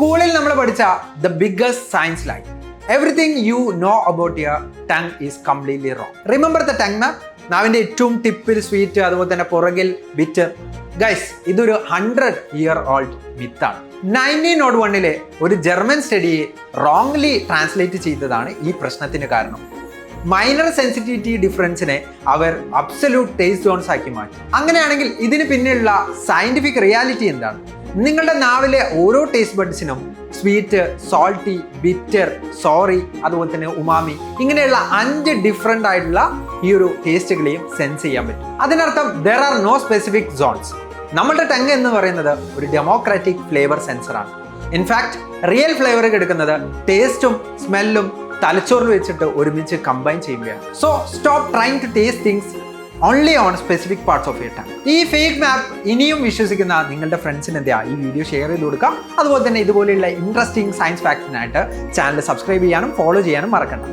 സ്കൂളിൽ നമ്മൾ പഠിച്ച the biggest science lie everything you know about your tongue is completely wrong. Remember the tongue map. നാവിന്റെ ഏറ്റവും ടിപ്പിൽ സ്വീറ്റ്, അതുപോലെ തന്നെ പുറകിൽ ബിറ്റർ. ഗൈസ്, ഇതൊരു 100-year old മിത്താണ്. 1901 ഒരു ജർമ്മൻ സ്റ്റഡിയെ റോങ്ലി ട്രാൻസ്ലേറ്റ് ചെയ്തതാണ് ഈ പ്രശ്നത്തിന് കാരണം. മൈനർ സെൻസിറ്റിവിറ്റി ഡിഫറൻസിനെ അവർ അബ്സല്യൂട്ട് ടേസ്റ്റ് സോൺസ് ആക്കി മാറ്റി. അങ്ങനെയാണെങ്കിൽ ഇതിന് പിന്നിലുള്ള സയന്റിഫിക് റിയാലിറ്റി എന്താണ്? നിങ്ങളുടെ നാവിലെ ഓരോ ടേസ്റ്റ് ബഡ്സിനും സ്വീറ്റ്, സോൾട്ടി, ബിറ്റർ, സോറി, അതുപോലെ തന്നെ ഉമാമി, ഇങ്ങനെയുള്ള 5 ഡിഫറെൻ്റ് ആയിട്ടുള്ള ഈ ഒരു ടേസ്റ്റുകളെയും സെൻസ് ചെയ്യാൻ പറ്റും. അതിനർത്ഥം there are no specific zones. നമ്മുടെ ടങ് എന്ന് പറയുന്നത് ഒരു ഡെമോക്രാറ്റിക് ഫ്ലേവർ സെൻസറാണ്. ഇൻഫാക്ട് റിയൽ ഫ്ലേവർ എടുക്കുന്നത് ടേസ്റ്റും സ്മെല്ലും തലച്ചോറിൽ വെച്ചിട്ട് ഒരുമിച്ച് കമ്പൈൻ ചെയ്യുകയാണ്. So stop trying to taste things only on specific parts of your tongue. ഈ ഫേക്ക് മാപ്പ് ഇനിയും വിശ്വസിക്കുന്ന നിങ്ങളുടെ ഫ്രണ്ട്സിന് എന്താ ഈ വീഡിയോ ഷെയർ ചെയ്ത് കൊടുക്കാം. അതുപോലെ തന്നെ ഇതുപോലെയുള്ള ഇൻട്രസ്റ്റിംഗ് സയൻസ് ഫാക്ടിനായിട്ട് ചാനൽ സബ്സ്ക്രൈബ് ചെയ്യാനും ഫോളോ ചെയ്യാനും മറക്കണ്ട.